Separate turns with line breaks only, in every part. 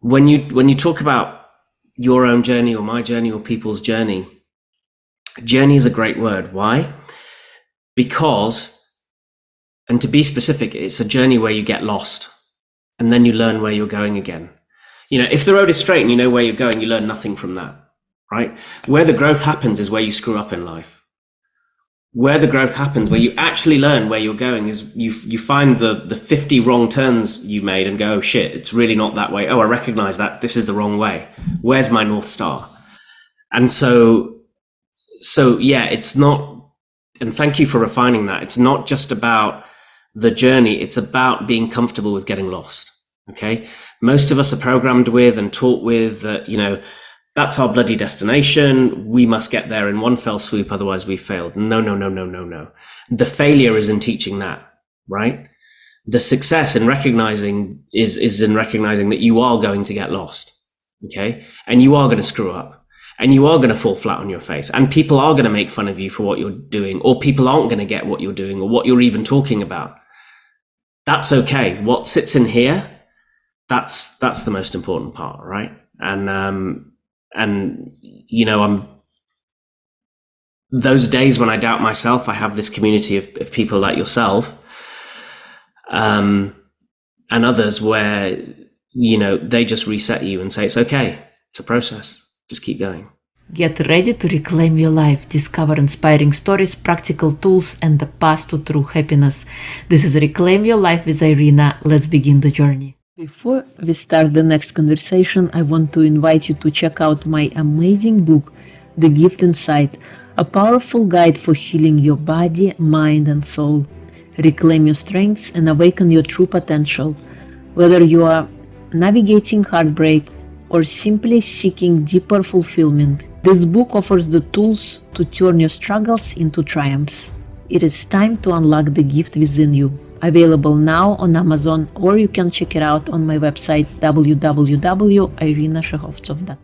when you talk about your own journey or my journey or people's journey is a great word. Why? Because, and to be specific, it's a journey where you get lost and then you learn where you're going again. If the road is straight and you know where you're going, you learn nothing from that, right? Where the growth happens is where you screw up in life. Where the growth happens, where you actually learn where you're going, is you find the 50 wrong turns you made and go, oh shit, it's really not that way. Oh, I recognize that this is the wrong way. Where's my North Star? And so yeah, it's not, and thank you for refining that. It's not just about the journey. It's about being comfortable with getting lost. Okay. Most of us are programmed with and taught with that, that's our bloody destination. We must get there in one fell swoop. Otherwise we failed. No. The failure is in teaching that, right? The success in recognizing is in recognizing that you are going to get lost. Okay. And you are going to screw up and you are going to fall flat on your face and people are going to make fun of you for what you're doing, or people aren't going to get what you're doing or what you're even talking about. That's okay. What sits in here, that's the most important part, right? And I'm those days when I doubt myself, I have this community of people like yourself, and others where, they just reset you and say, it's okay. It's a process. Just keep going.
Get ready to reclaim your life, discover inspiring stories, practical tools, and the path to true happiness. This is Reclaim Your Life with Irina. Let's begin the journey. Before we start the next conversation, I want to invite you to check out my amazing book, The Gift Inside, a powerful guide for healing your body, mind, and soul. Reclaim your strengths and awaken your true potential. Whether you are navigating heartbreak or simply seeking deeper fulfillment, this book offers the tools to turn your struggles into triumphs. It is time to unlock the gift within you. Available now on Amazon, or you can check it out on my website www.irinashehovtsov.com.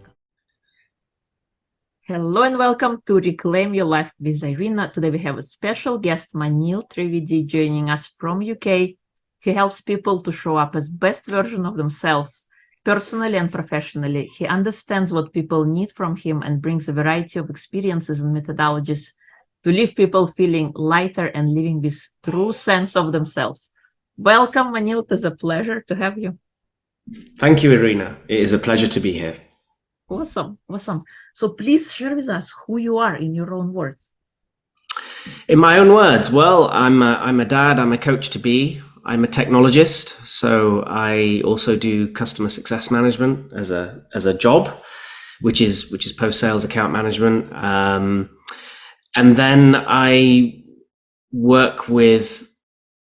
Hello and welcome to Reclaim Your Life with Irina. Today we have a special guest, Moneel Trivedi, joining us from UK. He helps people to show up as best version of themselves, personally and professionally. He understands what people need from him and brings a variety of experiences and methodologies to leave people feeling lighter and living with true sense of themselves. Welcome, Moneel. It is a pleasure to have you.
Thank you, Irina. It is a pleasure to be here.
Awesome. So please share with us who you are in your own words.
In my own words, well, I'm a dad, I'm a coach to be, I'm a technologist. So I also do customer success management as a job, which is post-sales account management. And then I work with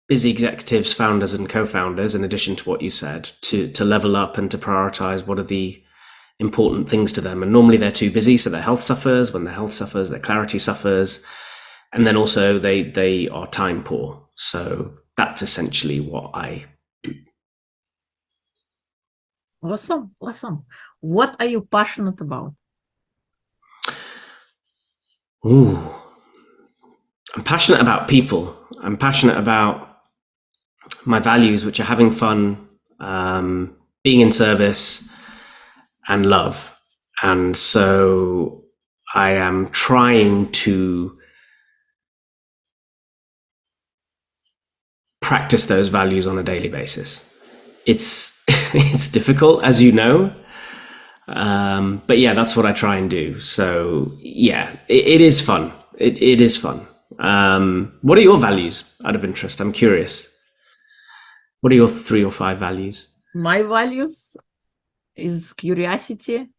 busy executives, founders and co-founders, in addition to what you said, to level up and to prioritize what are the important things to them. And normally they're too busy, so their health suffers. When their health suffers, their clarity suffers. And then also they are time poor. So that's essentially what I do.
Awesome. What are you passionate about?
I'm passionate about people. I'm passionate about my values, which are having fun, being in service, and love. And so I am trying to practice those values on a daily basis. It's difficult, as you know, but yeah, that's what I try and do. So yeah, it is fun. It is fun. What are your values, out of interest? I'm curious. What are your 3 or 5 values?
My values is curiosity,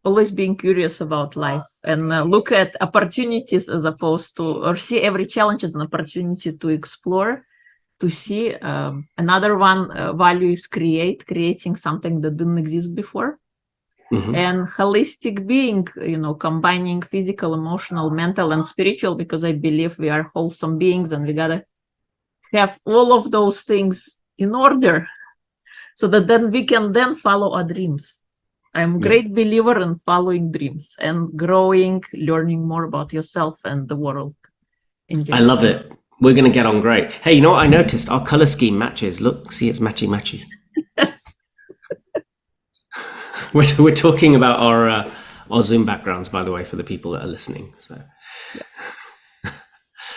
always being curious about life, and look at opportunities as opposed to, or see every challenge as an opportunity to explore, to see. Another one value is creating something that didn't exist before. Mm-hmm. And holistic being, combining physical, emotional, mental, and spiritual, because I believe we are wholesome beings and we gotta have all of those things in order so that then we can then follow our dreams. I'm a great believer in following dreams and growing, learning more about yourself and the world.
I love it. We're going to get on great. Hey, you know what I noticed? Our color scheme matches. Look, see, it's matchy.
Yes.
we're talking about our Zoom backgrounds, by the way, for the people that are listening. So,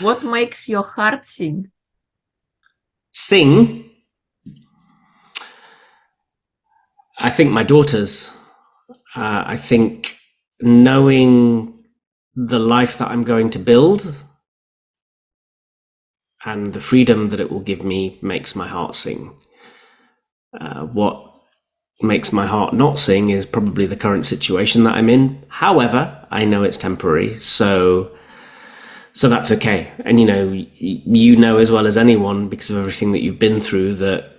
What makes your heart sing?
Sing. I think my daughters. I think knowing the life that I'm going to build and the freedom that it will give me makes my heart sing. What makes my heart not sing is probably the current situation that I'm in. However, I know it's temporary, so that's okay. And you know as well as anyone, because of everything that you've been through, that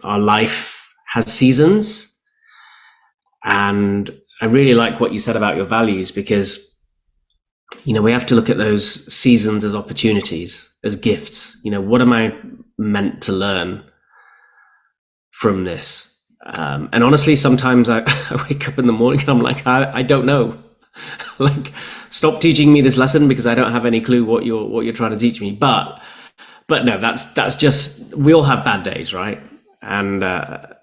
our life has seasons. And I really like what you said about your values, because we have to look at those seasons as opportunities, as gifts. What am I meant to learn from this? And honestly, sometimes I wake up in the morning and I'm like, I don't know. Like, stop teaching me this lesson, because I don't have any clue what you're trying to teach me. But no, that's just, we all have bad days, right? And I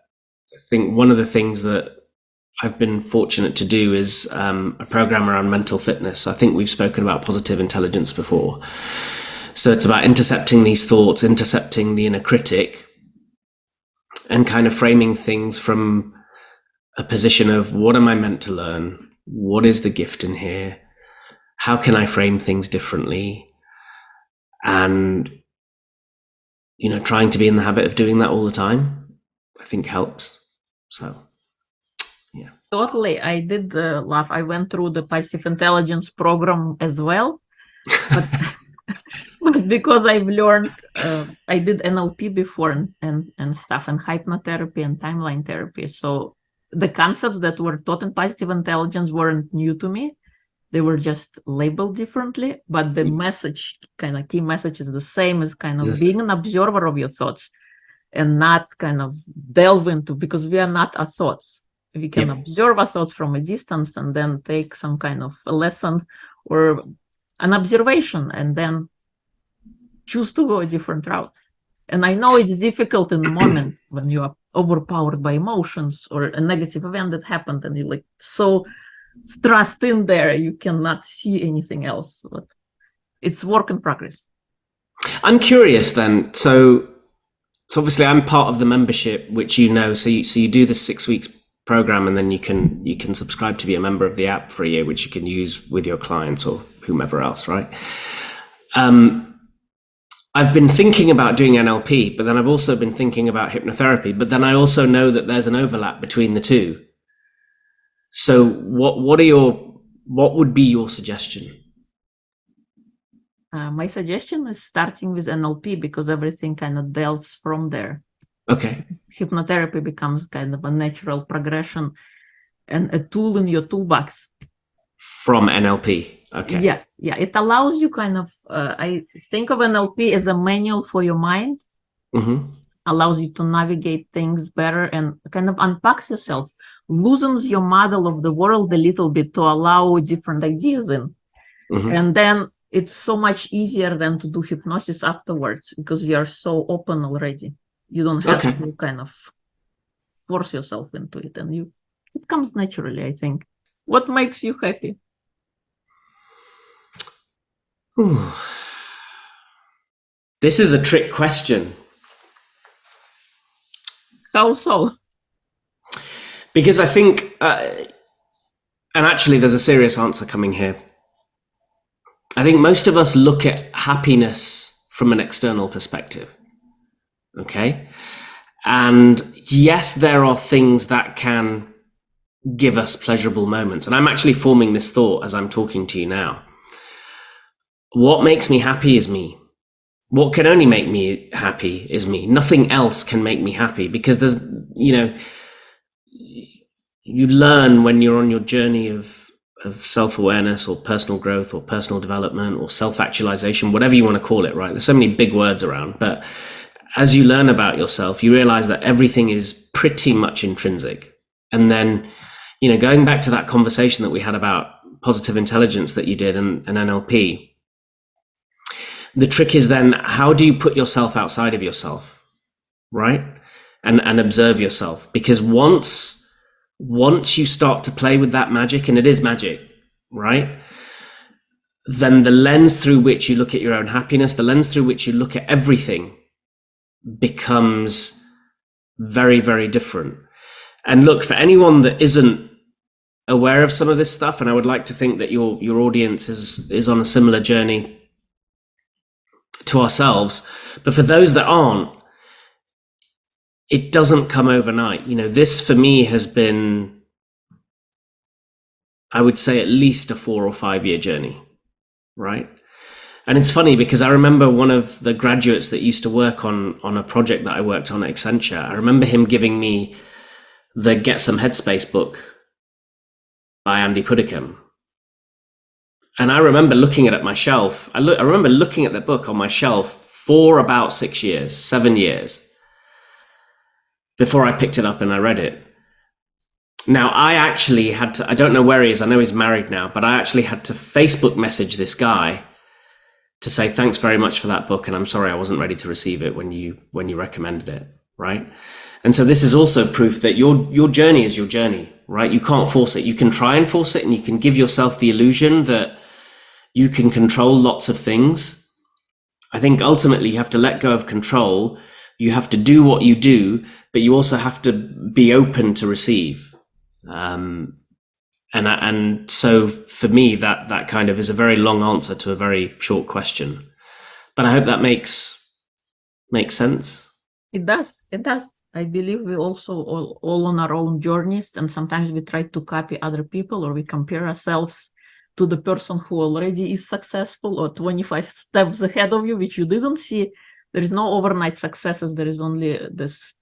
think one of the things that I've been fortunate to do is a program around mental fitness. I think we've spoken about positive intelligence before. So it's about intercepting these thoughts, intercepting the inner critic, and kind of framing things from a position of, what am I meant to learn? What is the gift in here? How can I frame things differently? And, trying to be in the habit of doing that all the time, I think helps. So, yeah.
Totally. I did laugh. I went through the passive intelligence program as well. But because I've learned, I did NLP before and stuff, and hypnotherapy and timeline therapy. So the concepts that were taught in positive intelligence weren't new to me. They were just labeled differently, but the message, kind of key message, is the same, as kind of being an observer of your thoughts and not kind of delve into, because we are not our thoughts. We can observe our thoughts from a distance and then take some kind of a lesson or an observation and then choose to go a different route. And I know it's difficult in the moment when you are overpowered by emotions or a negative event that happened and you're like so thrust in there, you cannot see anything else. But it's work in progress.
I'm curious then. So obviously I'm part of the membership, which so you do the 6 weeks program, and then you can subscribe to be a member of the app for a year, which you can use with your clients or whomever else, right? I've been thinking about doing NLP, but then I've also been thinking about hypnotherapy, but then I also know that there's an overlap between the two. So what would be your suggestion?
My suggestion is starting with NLP, because everything kind of delves from there.
Okay.
Hypnotherapy becomes kind of a natural progression and a tool in your toolbox.
From NLP. Okay.
Yes. Yeah. It allows you kind of, I think of NLP as a manual for your mind. Mm-hmm. Allows you to navigate things better and kind of unpacks yourself, loosens your model of the world a little bit to allow different ideas in. Mm-hmm. And then it's so much easier than to do hypnosis afterwards, because you're so open already. You don't have to kind of force yourself into it, and it comes naturally, I think. What makes you happy?
Ooh. This is a trick question.
How so?
Because I think, and actually there's a serious answer coming here. I think most of us look at happiness from an external perspective. Okay. And yes, there are things that can give us pleasurable moments. And I'm actually forming this thought as I'm talking to you now. What makes me happy is me. What can only make me happy is me. Nothing else can make me happy, because there's, you learn when you're on your journey of self-awareness or personal growth or personal development or self-actualization, whatever you want to call it, right? There's so many big words around, but as you learn about yourself, you realize that everything is pretty much intrinsic. And then, going back to that conversation that we had about positive intelligence that you did and NLP, the trick is then, how do you put yourself outside of yourself, right? And observe yourself. Because once once you start to play with that magic, and it is magic, right? Then the lens through which you look at your own happiness, the lens through which you look at everything becomes very, very different. And look, for anyone that isn't aware of some of this stuff, and I would like to think that your audience is on a similar journey to ourselves, but for those that aren't, it doesn't come overnight. This for me has been, I would say, at least a 4 or 5 year journey, right? And it's funny because I remember one of the graduates that used to work on a project that I worked on at Accenture. I remember him giving me the Get Some Headspace book by Andy Puddicombe. And I remember looking at it at my shelf. I remember looking at the book on my shelf for about 6 years, 7 years, before I picked it up and I read it. Now, I actually had to, I don't know where he is, I know he's married now, but I actually had to Facebook message this guy to say, thanks very much for that book, and I'm sorry I wasn't ready to receive it when you recommended it, right? And so this is also proof that your journey is your journey, right? You can't force it. You can try and force it, and you can give yourself the illusion that you can control lots of things. I think ultimately you have to let go of control. You have to do what you do, but you also have to be open to receive. And so for me, that kind of is a very long answer to a very short question. But I hope that makes sense.
It does. It does. I believe we also all on our own journeys, and sometimes we try to copy other people, or we compare ourselves to the person who already is successful or 25 steps ahead of you, which you didn't see. There is no overnight successes. There is only this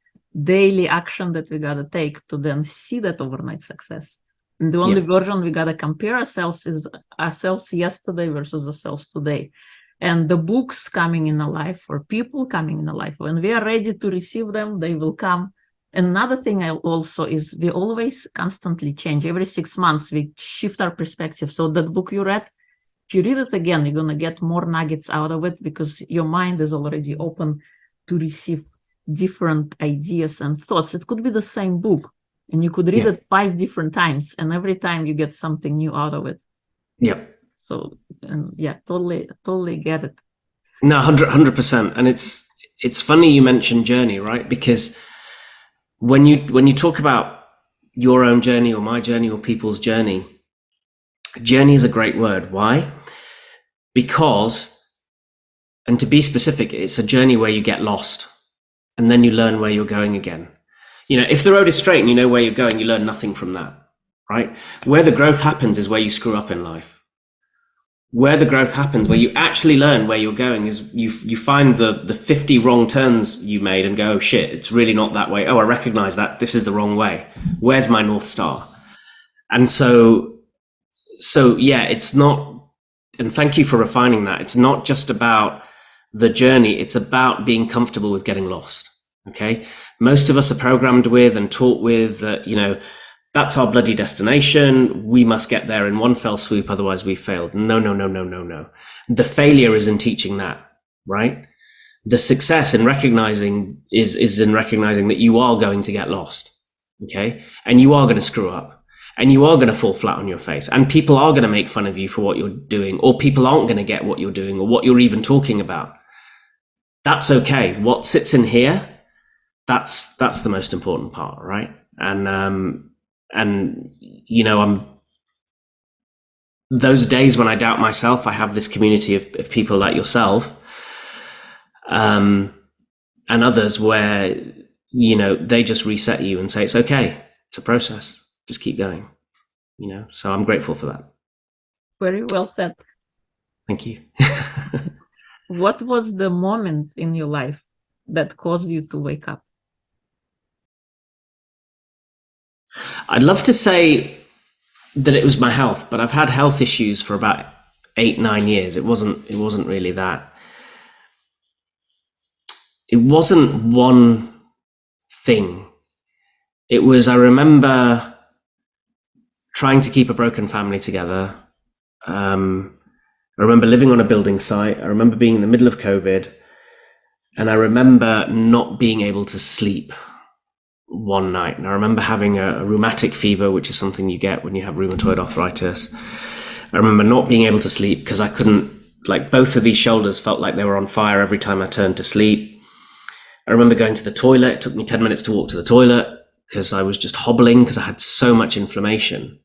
daily action that we got to take to then see that overnight success. And the only version we got to compare ourselves is ourselves yesterday versus ourselves today. And the books coming in our life, or people coming in our life, when we are ready to receive them, they will come. Another thing also is we always constantly change. Every 6 months, we shift our perspective. So that book you read, if you read it again, you're going to get more nuggets out of it because your mind is already open to receive different ideas and thoughts. It could be the same book, and you could read it 5 different times, and every time you get something new out of it.
Yep.
So, totally get it.
No, 100%. And it's funny you mentioned journey, right? Because when you talk about your own journey or my journey or people's journey is a great word. Why? Because, and to be specific, it's a journey where you get lost and then you learn where you're going again. If the road is straight and you know where you're going, you learn nothing from that, right? Where the growth happens is where you screw up in life. Where the growth happens, where you actually learn where you're going, is you find the 50 wrong turns you made and go, oh shit, it's really not that way. Oh, I recognize that this is the wrong way. Where's my North Star? And so yeah, it's not, and thank you for refining that. It's not just about the journey. It's about being comfortable with getting lost. Okay. Most of us are programmed with and taught with that, that's our bloody destination. We must get there in one fell swoop. Otherwise we failed. No. The failure is in teaching that, right? The success in recognizing is in recognizing that you are going to get lost. Okay. And you are going to screw up, and you are going to fall flat on your face, and people are going to make fun of you for what you're doing, or people aren't going to get what you're doing or what you're even talking about. That's okay. What sits in here, that's the most important part, right? And I'm those days when I doubt myself, I have this community of people like yourself, and others where, they just reset you and say, it's okay. It's a process. Just keep going, so I'm grateful for that.
Very well said.
Thank you.
What was the moment in your life that caused you to wake up?
I'd love to say that it was my health, but I've had health issues for about 8-9 years. It wasn't really that. It wasn't one thing. It was, I remember trying to keep a broken family together. I remember living on a building site. I remember being in the middle of COVID, and I remember not being able to sleep. one night. And I remember having a rheumatic fever, which is something you get when you have rheumatoid arthritis. I remember not being able to sleep because I couldn't, like, both of these shoulders felt like they were on fire every time I turned to sleep. I remember going to the toilet. It took me 10 minutes to walk to the toilet because I was just hobbling because I had so much inflammation.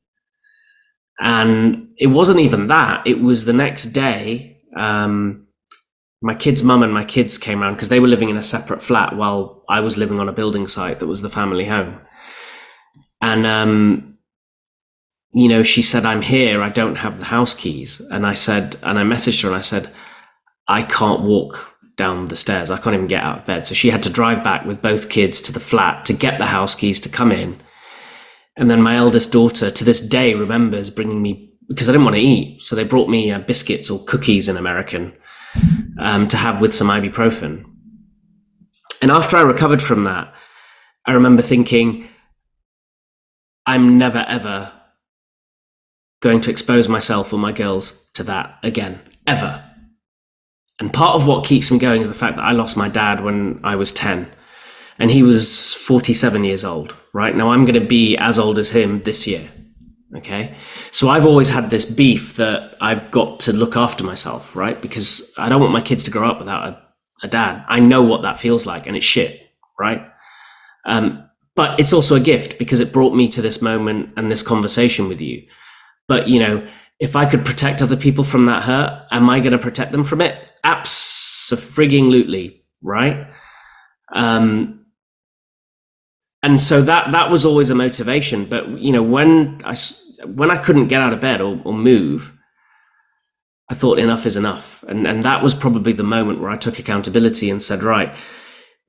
And it wasn't even that. It was the next day, my kid's mum and my kids came around because they were living in a separate flat while I was living on a building site that was the family home. And, she said, "I'm here. I don't have the house keys." And I messaged her and I said, "I can't walk down the stairs. I can't even get out of bed." So she had to drive back with both kids to the flat to get the house keys to come in. And then my eldest daughter to this day remembers bringing me, because I didn't want to eat. So they brought me biscuits or cookies in American to have with some ibuprofen. And after I recovered from that, I remember thinking, I'm never, ever going to expose myself or my girls to that again, ever. And part of what keeps me going is the fact that I lost my dad when I was 10 and he was 47 years old, right? Now I'm going to be as old as him this year. Okay. So I've always had this beef that I've got to look after myself, right? Because I don't want my kids to grow up without a dad. I know what that feels like and it's shit, right? But it's also a gift because it brought me to this moment and this conversation with you. But, if I could protect other people from that hurt, am I going to protect them from it? Abso-frigging-lutely, right? And so that was always a motivation. But, when I couldn't get out of bed or move, I thought enough is enough. And that was probably the moment where I took accountability and said, right,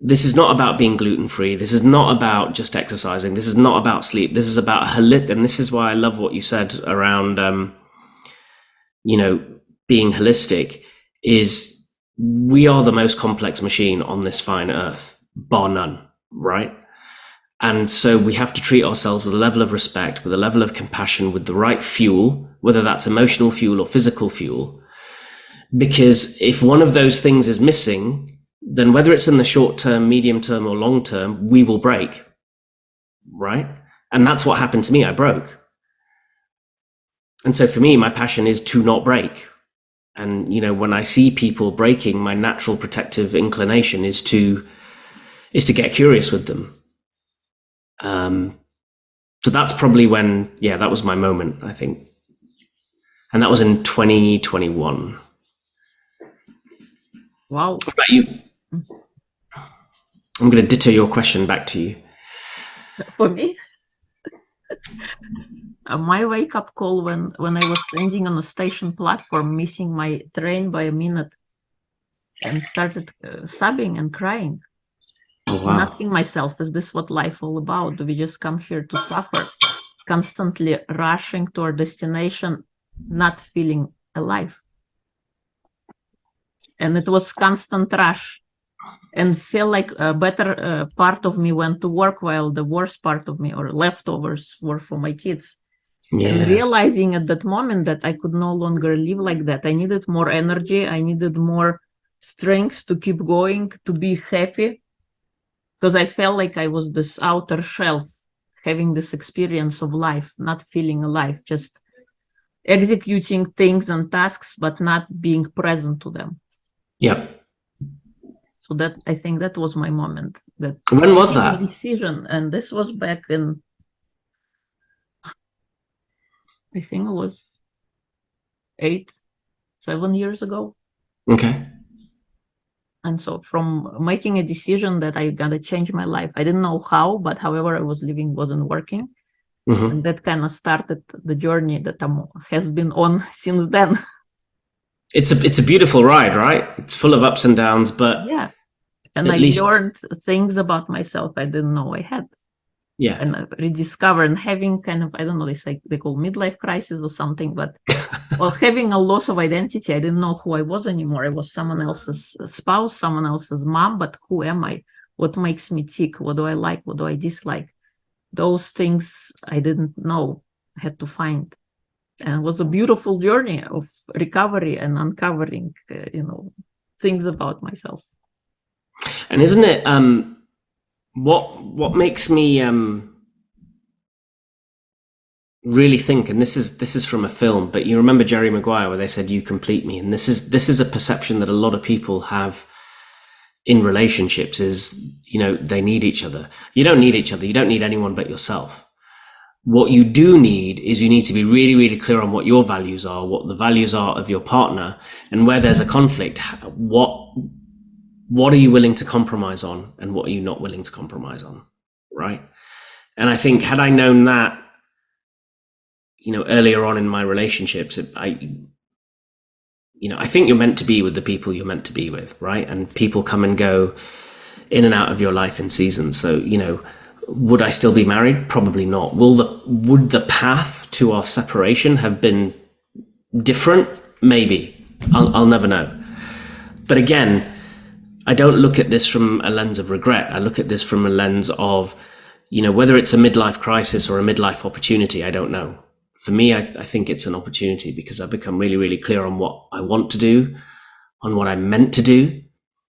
this is not about being gluten-free. This is not about just exercising. This is not about sleep. This is about and this is why I love what you said around, being holistic, is we are the most complex machine on this fine earth, bar none, right? And so we have to treat ourselves with a level of respect, with a level of compassion, with the right fuel, whether that's emotional fuel or physical fuel. Because if one of those things is missing, then whether it's in the short term, medium term, or long term, we will break, right? And that's what happened to me. I broke. And so for me, my passion is to not break. And, when I see people breaking, my natural protective inclination is to get curious with them. So that's probably when, that was my moment, I think. And that was in 2021.
Wow.
What about you? I'm going to ditto your question back to you.
For me, my wake-up call when I was standing on a station platform, missing my train by a minute, and started sobbing and crying.
Oh, wow.
And asking myself, is this what life all about? Do we just come here to suffer, constantly rushing to our destination, not feeling alive? And it was constant rush, and felt like a better part of me went to work while the worst part of me or leftovers were for my kids.
Yeah.
And realizing at that moment that I could no longer live like that. I needed more energy. I needed more strength to keep going, to be happy. Because I felt like I was this outer shell, having this experience of life, not feeling alive, just executing things and tasks, but not being present to them.
Yep.
So I think that was my moment.
When was that?
Decision, and this was back in, I think it was 7 years ago.
Okay.
And so from making a decision that I gotta change my life, I didn't know how, but however I was living wasn't working. Mm-hmm. And that kind of started the journey that has been on since then.
It's a beautiful ride, right? It's full of ups and downs, but
yeah. And I learned things about myself I didn't know I had.
Yeah.
And I rediscovered and having kind of, I don't know, it's like they call midlife crisis or something, but well, having a loss of identity. I didn't know who I was anymore. I was someone else's spouse, someone else's mom, but who am I? What makes me tick? What do I like? What do I dislike? Those things I didn't know, I had to find. And it was a beautiful journey of recovery and uncovering, things about myself.
And isn't it what makes me really think, and this is from a film, but you remember Jerry Maguire where they said you complete me, and this is a perception that a lot of people have in relationships, is they need each other. You don't need each other. You don't need anyone but yourself. What you do need is you need to be really, really clear on what your values are, what the values are of your partner, and where there's a conflict, what are you willing to compromise on and what are you not willing to compromise on, right? And I think had I known that, earlier on in my relationships, I think you're meant to be with the people you're meant to be with, right? And people come and go in and out of your life in seasons. So, would I still be married? Probably not. Would the path to our separation have been different? Maybe. I'll never know. But again, I don't look at this from a lens of regret. I look at this from a lens of, whether it's a midlife crisis or a midlife opportunity, I don't know. For me, I think it's an opportunity because I've become really, really clear on what I want to do, on what I'm meant to do,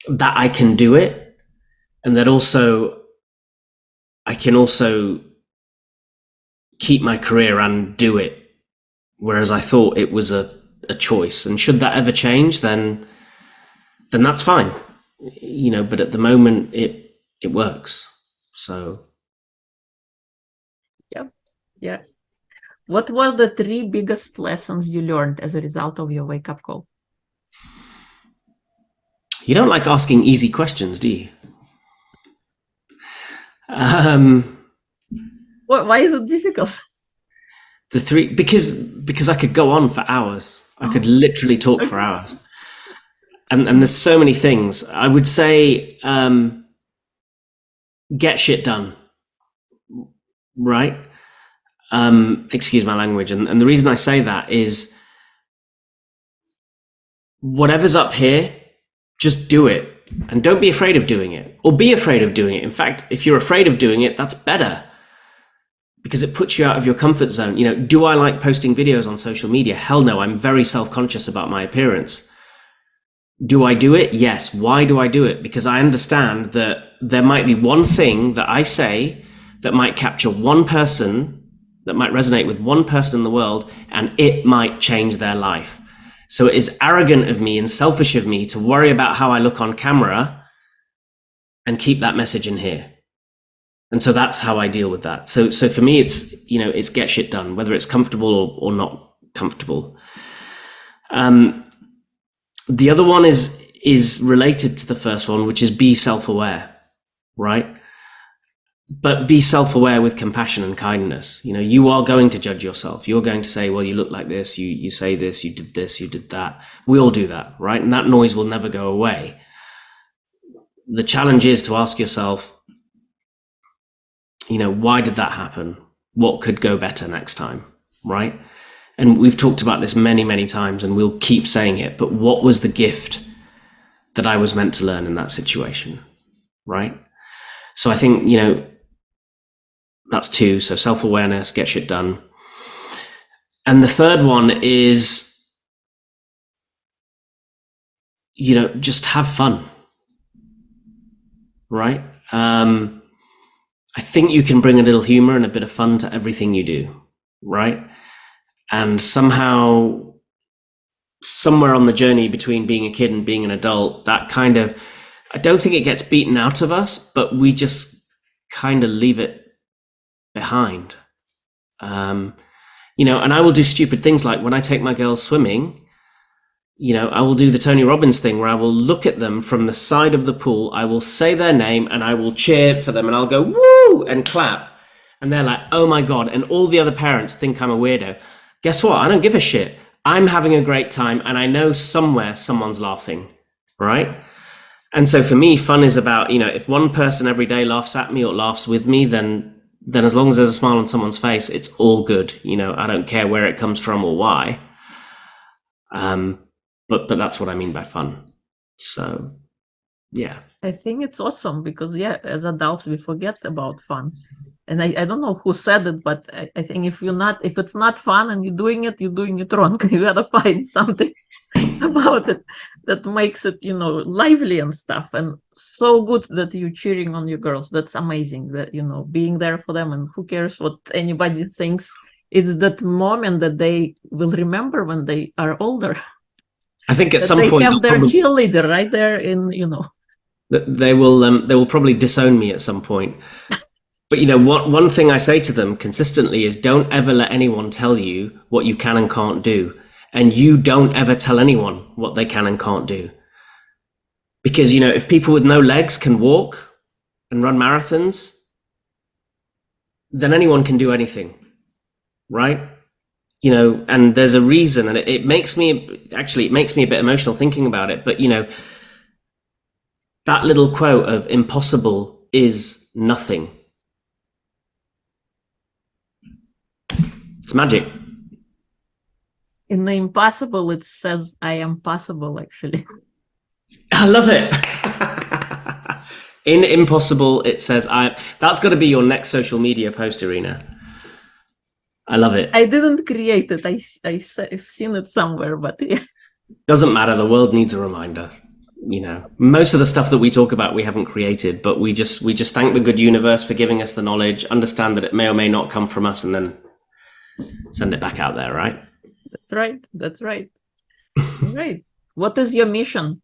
that I can do it, and that also I can also keep my career and do it, whereas I thought it was a choice. And should that ever change, then that's fine, but at the moment it works. So
Yeah. What were the 3 biggest lessons you learned as a result of your wake-up call?
You don't like asking easy questions, do you?
Why is it difficult?
The 3, because I could go on for hours. I could literally talk for hours. And there's so many things. I would say, get shit done, right? Excuse my language. And the reason I say that is whatever's up here, just do it. And don't be afraid of doing it, or be afraid of doing it. In fact, if you're afraid of doing it, that's better, because it puts you out of your comfort zone. Do I like posting videos on social media? Hell no. I'm very self-conscious about my appearance. Do I do it? Yes. Why do I do it? Because I understand that there might be one thing that I say that might capture one person, that might resonate with one person in the world, and it might change their life. So it is arrogant of me and selfish of me to worry about how I look on camera and keep that message in here. And so that's how I deal with that. So for me, it's get shit done, whether it's comfortable or not comfortable. The other one is related to the first one, which is be self-aware, right? But be self-aware with compassion and kindness. You are going to judge yourself. You're going to say, well, you look like this, you say this, you did that. We all do that, right? And that noise will never go away. The challenge is to ask yourself, why did that happen? What could go better next time, right? And we've talked about this many, many times, and we'll keep saying it, but what was the gift that I was meant to learn in that situation, right? So I think, that's 2. So self-awareness, get shit done. And the third one is, just have fun, right? I think you can bring a little humor and a bit of fun to everything you do, right? And somehow, somewhere on the journey between being a kid and being an adult, that kind of, I don't think it gets beaten out of us, but we just kind of leave it behind. And I will do stupid things, like when I take my girls swimming, I will do the Tony Robbins thing where I will look at them from the side of the pool, I will say their name and I will cheer for them and I'll go woo and clap, and they're like, oh my God. And all the other parents think I'm a weirdo. Guess what? I don't give a shit. I'm having a great time, and I know somewhere someone's laughing, right? And so for me, fun is about, if one person every day laughs at me or laughs with me, then as long as there's a smile on someone's face, it's all good. I don't care where it comes from or why. But that's what I mean by fun. So, yeah.
I think it's awesome because, as adults, we forget about fun. And I don't know who said it, but I think if it's not fun and you're doing it wrong. You gotta find something. about it that makes it, lively and stuff, and so good that you're cheering on your girls. That's amazing, that, being there for them, and who cares what anybody thinks. It's that moment that they will remember when they are older.
I think at
That
some
they
point
have their cheerleader right there
they will probably disown me at some point. But one thing I say to them consistently is, don't ever let anyone tell you what you can and can't do, and you don't ever tell anyone what they can and can't do. Because if people with no legs can walk and run marathons, then anyone can do anything, right? And there's a reason, and it makes me a bit emotional thinking about it. But that little quote of impossible is nothing. It's magic.
in the impossible, it says I am possible, actually.
I love it. In impossible, it says I. That's got to be your next social media post, Irina. I love it.
I didn't create it. I've seen it somewhere, but yeah.
Doesn't matter. The world needs a reminder. Most of the stuff that we talk about, we haven't created, but we just thank the good universe for giving us the knowledge, understand that it may or may not come from us, and then send it back out there, right?
That's right. Right. What is your mission?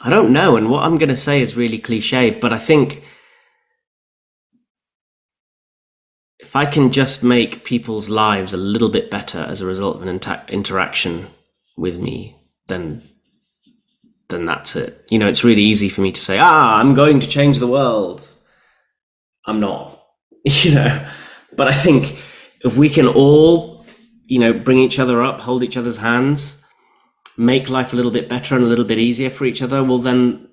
I don't know, and what I'm going to say is really cliche, but I think if I can just make people's lives a little bit better as a result of an interaction with me, then that's it. It's really easy for me to say, I'm going to change the world. I'm not, but I think if we can all, bring each other up, hold each other's hands, make life a little bit better and a little bit easier for each other, well, then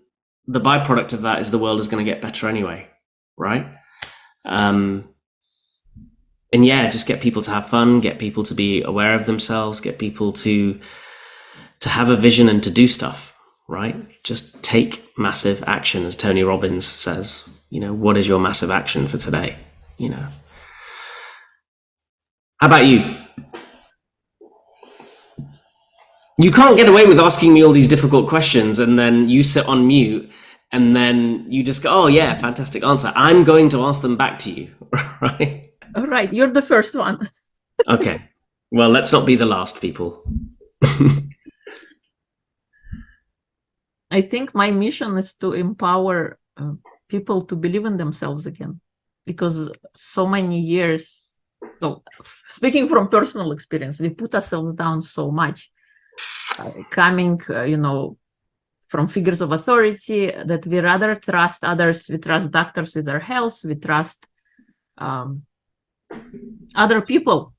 the byproduct of that is the world is going to get better anyway, right? And yeah, just get people to have fun, get people to be aware of themselves, get people to have a vision and to do stuff, right? Just take massive action, as Tony Robbins says. What is your massive action for today? How about you? You can't get away with asking me all these difficult questions and then you sit on mute and then you just go, oh yeah, fantastic answer. I'm going to ask them back to you, right?
All right, you're the first one.
Okay. Well, let's not be the last, people.
I think my mission is to empower people to believe in themselves again, because so many years, speaking from personal experience, we put ourselves down so much, coming, from figures of authority, that we rather trust others. We trust doctors with our health. We trust other people,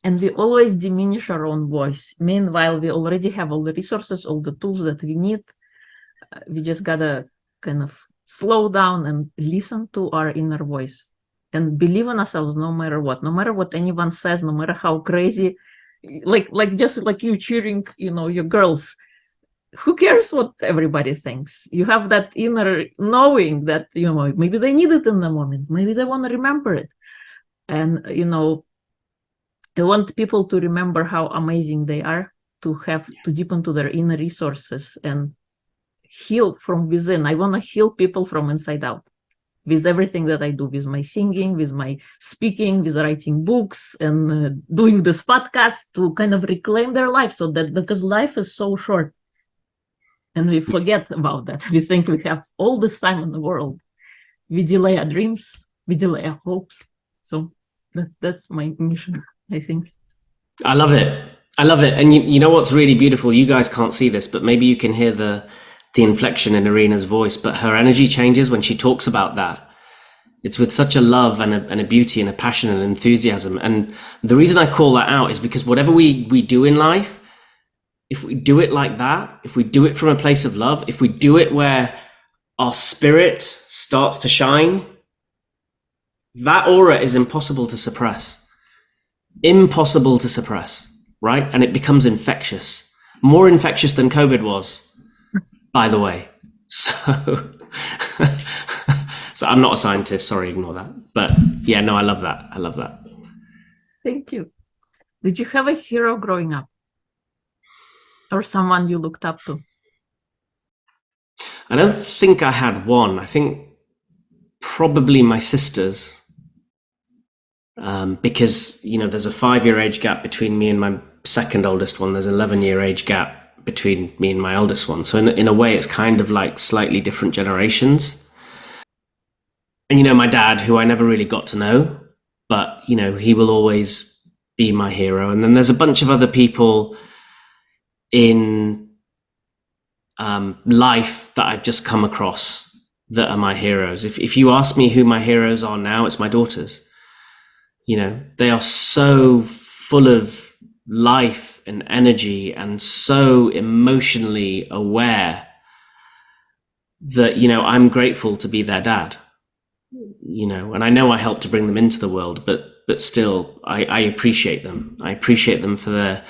and we always diminish our own voice. Meanwhile, we already have all the resources, all the tools that we need. We just gotta kind of slow down and listen to our inner voice and believe in ourselves no matter what anyone says, no matter how crazy, just like you cheering, your girls. Who cares what everybody thinks? You have that inner knowing that, maybe they need it in the moment. Maybe they want to remember it. And, I want people to remember how amazing they are, to deep into their inner resources and heal from within. I want to heal people from inside out with everything that I do, with my singing, with my speaking, with writing books, and doing this podcast, to kind of reclaim their life. So that, because life is so short and we forget about that. We think we have all this time in the world. We delay our dreams, we delay our hopes. So that's my mission, I think.
I love it. And you know what's really beautiful? You guys can't see this, but maybe you can hear the inflection in Irina's voice, but her energy changes when she talks about that. It's with such a love and a beauty and a passion and enthusiasm. And the reason I call that out is because whatever we do in life, if we do it like that, if we do it from a place of love, if we do it where our spirit starts to shine, that aura is impossible to suppress. Impossible to suppress, right? And it becomes infectious. More infectious than COVID was, by the way. So I'm not a scientist, sorry, ignore that. But yeah, no, I love that.
Thank you. Did you have a hero growing up? Or someone you looked up to?
I don't think I had one. I think probably my sisters, because there's a 5-year age gap between me and my second oldest one. There's an 11-year age gap between me and my eldest one. So in a way, it's kind of like slightly different generations. And my dad, who I never really got to know, but he will always be my hero. And then there's a bunch of other people in life that I've just come across that are my heroes. If you ask me who my heroes are now, it's my daughters. They are so full of life and energy and so emotionally aware that, I'm grateful to be their dad. And I know I helped to bring them into the world, but still, I appreciate them. I appreciate them for their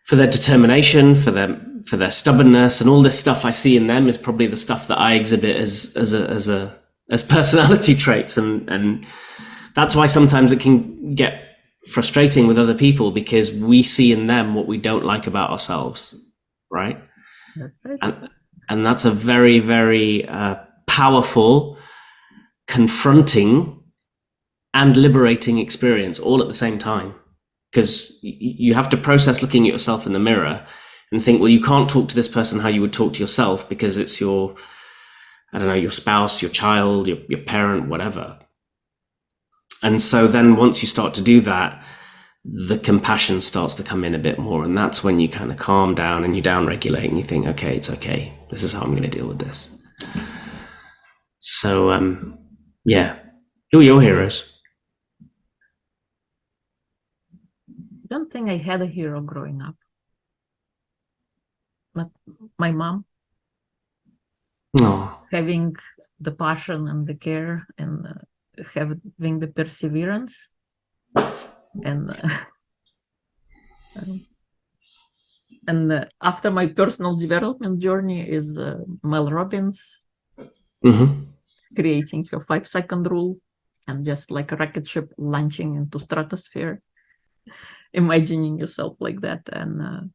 determination, for their stubbornness, and all this stuff I see in them is probably the stuff that I exhibit as personality traits, and that's why sometimes it can get frustrating with other people, because we see in them what we don't like about ourselves, right?
That's right.
And that's a very, very powerful, confronting, and liberating experience all at the same time. Because you have to process looking at yourself in the mirror and think, well, you can't talk to this person how you would talk to yourself because it's your spouse, your child, your parent, whatever. And so then once you start to do that, the compassion starts to come in a bit more. And that's when you kind of calm down and you down regulate and you think, okay, it's okay. This is how I'm going to deal with this. So, yeah. Who are your heroes?
I don't think I had a hero growing up. But my mom, having the passion and the care and having the perseverance, and after my personal development journey is Mel Robbins, creating her 5-second rule, and just like a rocket ship launching into stratosphere, imagining yourself like that. And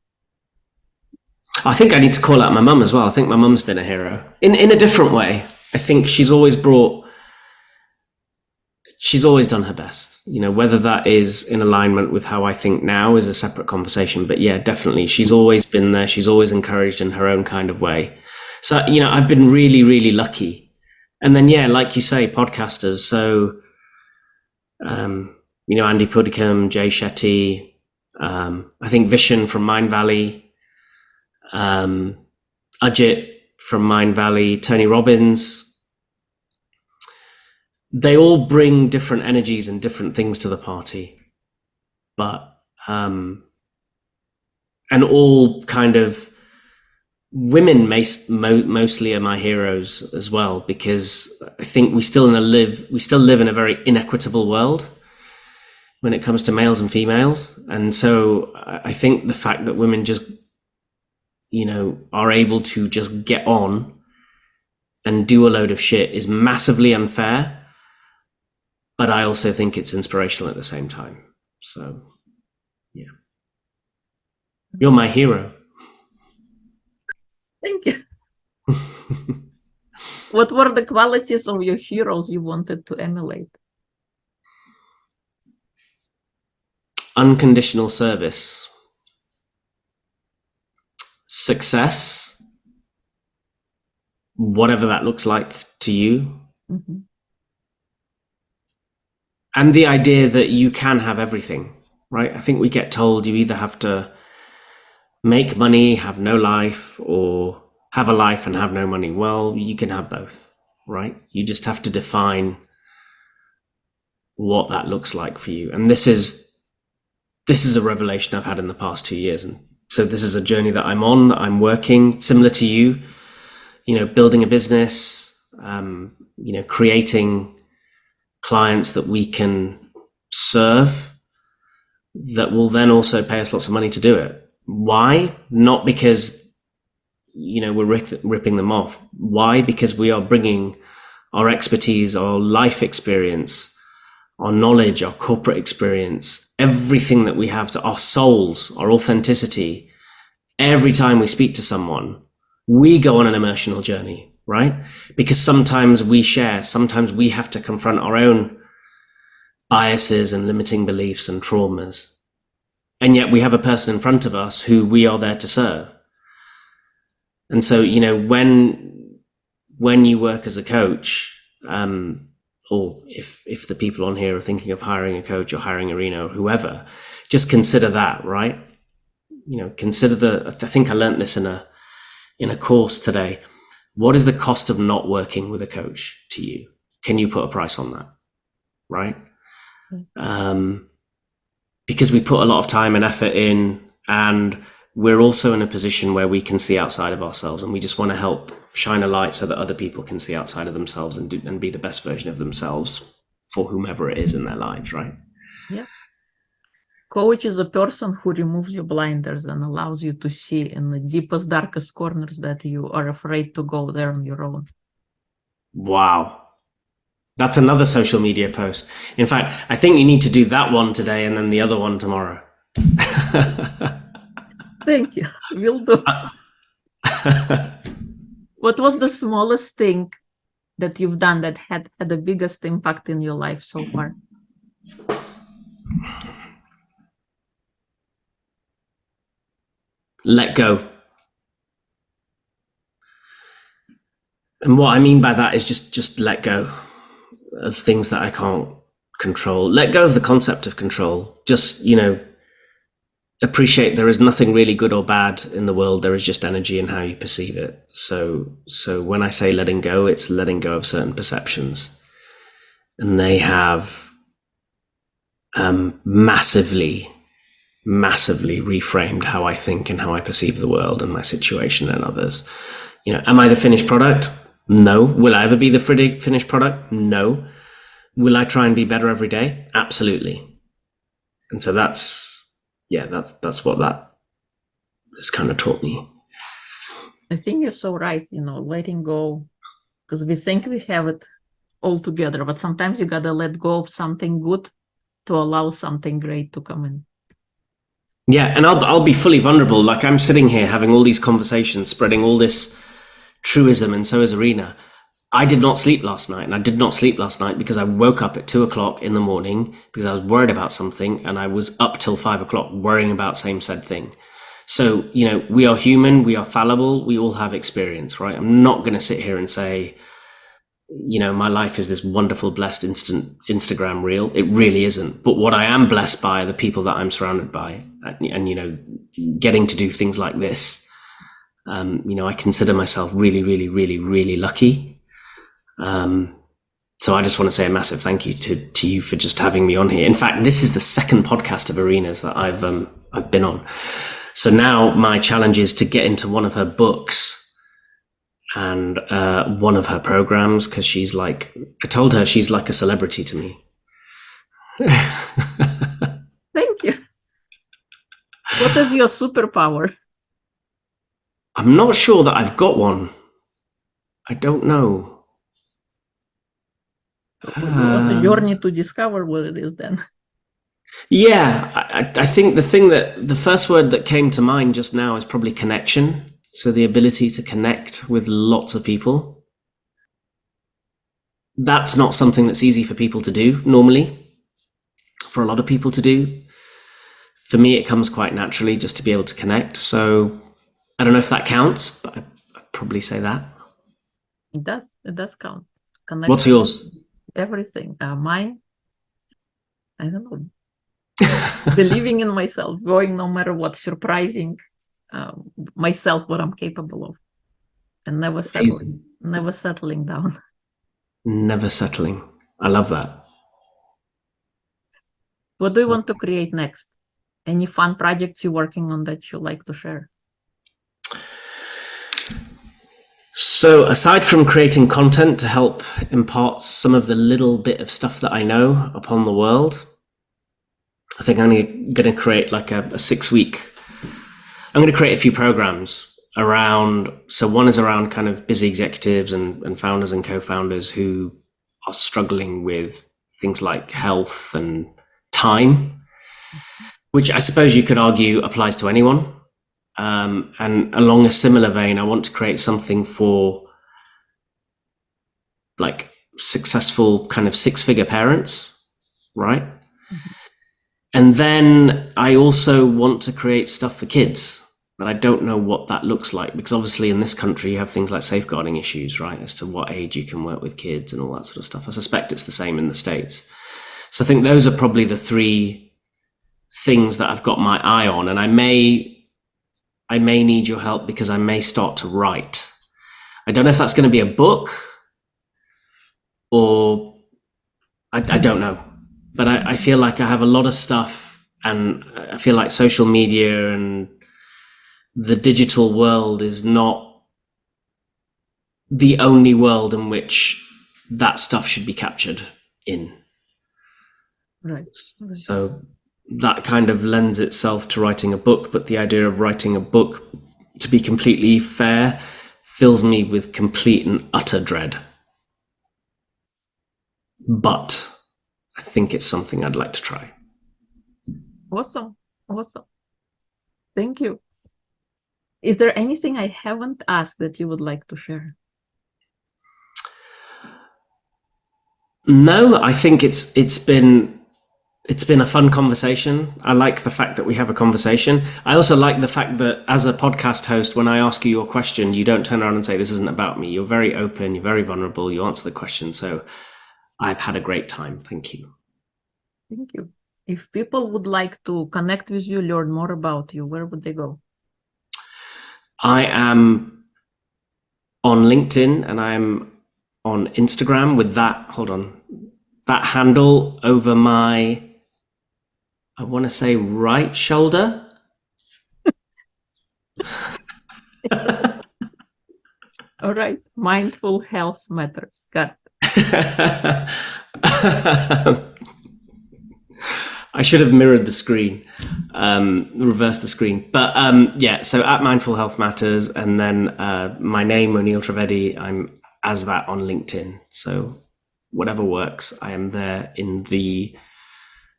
I think I need to call out my mum as well. I think my mum's been a hero in a different way. I think she's always done her best, whether that is in alignment with how I think now is a separate conversation. But yeah, definitely. She's always been there. She's always encouraged in her own kind of way. So, I've been really, really lucky. And then, yeah, like you say, podcasters. So, Andy Pudicum, Jay Shetty, I think Vishen from Mind Valley, Ajit from Mind Valley, Tony Robbins. They all bring different energies and different things to the party, but and all kind of women mostly are my heroes as well, because I think we still live in a very inequitable world when it comes to males and females. And so I think the fact that women just are able to just get on and do a load of shit is massively unfair. But I also think it's inspirational at the same time. So, yeah. You're my hero.
Thank you. What were the qualities of your heroes you wanted to emulate?
Unconditional service. Success. Whatever that looks like to you.
Mm-hmm.
And the idea that you can have everything, right? I think we get told you either have to make money, have no life, or have a life and have no money. Well, you can have both, right? You just have to define what that looks like for you. And this is a revelation I've had in the past 2 years. And so this is a journey that I'm on, that I'm working, similar to you, building a business, creating clients that we can serve that will then also pay us lots of money to do it. Why? Not because, we're ripping them off. Why? Because we are bringing our expertise, our life experience, our knowledge, our corporate experience, everything that we have, to our souls, our authenticity, every time we speak to someone, we go on an emotional journey, right? Because sometimes we share, sometimes we have to confront our own biases and limiting beliefs and traumas. And yet we have a person in front of us who we are there to serve. And so, when you work as a coach, or if the people on here are thinking of hiring a coach or hiring Irina or whoever, just consider that, right? Consider I think I learned this in a course today. What is the cost of not working with a coach to you? Can you put a price on that? Right? Because we put a lot of time and effort in, and we're also in a position where we can see outside of ourselves, and we just want to help shine a light so that other people can see outside of themselves and be the best version of themselves for whomever it is in their lives, right?
Yeah. Coach is a person who removes your blinders and allows you to see in the deepest, darkest corners that you are afraid to go there on your own.
Wow. That's another social media post. In fact, I think you need to do that one today and then the other one tomorrow.
Thank you. Will do. What was the smallest thing that you've done that had the biggest impact in your life so far?
Let go. And what I mean by that is just let go of things that I can't control. Let go of the concept of control. Just, appreciate there is nothing really good or bad in the world. There is just energy and how you perceive it. So when I say letting go, it's letting go of certain perceptions. And they have massively reframed how I think and how I perceive the world and my situation and others. Am I the finished product? No. Will I ever be the finished product? No. Will I try and be better every day? Absolutely. And so that's what that has kind of taught me.
I think you're so right, letting go, because we think we have it all together, but sometimes you gotta let go of something good to allow something great to come in.
Yeah, and I'll be fully vulnerable. Like, I'm sitting here having all these conversations, spreading all this truism, and so is Irina. I did not sleep last night, and I did not sleep last night because I woke up at 2:00 in the morning because I was worried about something, and I was up till 5:00 worrying about same said thing. So, we are human, we are fallible, we all have experience, right? I'm not going to sit here and say, my life is this wonderful, blessed Instagram reel. It really isn't. But what I am blessed by are the people that I'm surrounded by, and getting to do things like this. I consider myself really, really, really, really lucky. So I just want to say a massive thank you to you for just having me on here. In fact, this is the second podcast of Irina's that I've been on. So now my challenge is to get into one of her books and one of her programs, because I told her she's like a celebrity to me.
Thank you. What is your superpower?
I'm not sure that I've got one. I don't know.
On the journey to discover what it is then.
Yeah, I think the first word that came to mind just now is probably connection. So the ability to connect with lots of people. That's not something that's easy for people to do normally, for a lot of people to do. For me, it comes quite naturally just to be able to connect. So I don't know if that counts, but I'd probably say that.
It does count.
Connection. What's yours?
Everything. Mine, I don't know. Believing in myself, going no matter what, surprising myself what I'm capable of, and never settling down.
Never settling. I love that.
What do you want to create next? Any fun projects you're working on that you like to share?
So aside from creating content to help impart some of the little bit of stuff that I know upon the world, I think I'm going to create like a 6-week. I'm going to create a few programs around. So one is around kind of busy executives and founders and co-founders who are struggling with things like health and time. which I suppose you could argue applies to anyone. And along a similar vein, I want to create something for like successful kind of six-figure parents, right?
Mhm.
And then I also want to create stuff for kids, but I don't know what that looks like, because obviously in this country you have things like safeguarding issues, right, as to what age you can work with kids and all that sort of stuff. I suspect it's the same in the States. So I think those are probably the three things that I've got my eye on, and I may need your help because I may start to write. I don't know if that's going to be a book or I don't know, but I feel like I have a lot of stuff, and I feel like social media and the digital world is not the only world in which that stuff should be captured in.
Right. Right.
So that kind of lends itself to writing a book, but the idea of writing a book, to be completely fair, fills me with complete and utter dread. But I think it's something I'd like to try.
Awesome. Awesome. Thank you. Is there anything I haven't asked that you would like to share?
No, I think it's been a fun conversation. I like the fact that we have a conversation. I also like the fact that as a podcast host, when I ask you your question, you don't turn around and say, this isn't about me. You're very open, you're very vulnerable, you answer the question. So I've had a great time. Thank you.
Thank you. If people would like to connect with you, learn more about you, where would they go?
I am on LinkedIn and I'm on Instagram with that, hold on, that handle over my, I want to say right shoulder.
All right. Mindful health matters. Got
I should have mirrored the screen, reversed the screen. But yeah, so at Mindful Health Matters, and then my name, Moneel Trivedi, I'm as that on LinkedIn. So whatever works, I am there in the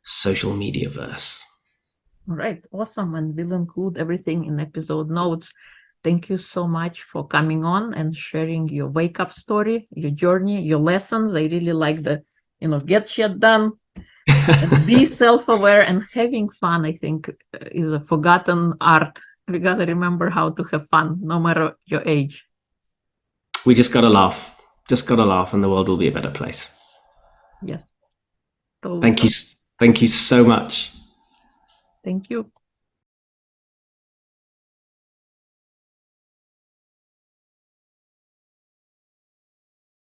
social media verse.
All right. Awesome. And we'll include everything in episode notes. Thank you so much for coming on and sharing your wake up story, your journey, your lessons. I really like the, get shit done. And be self-aware and having fun, I think, is a forgotten art. We got to remember how to have fun, no matter your age.
We just got to laugh. Just got to laugh, and the world will be a better place.
Yes. Totally.
Thank you. Thank you so much.
Thank you.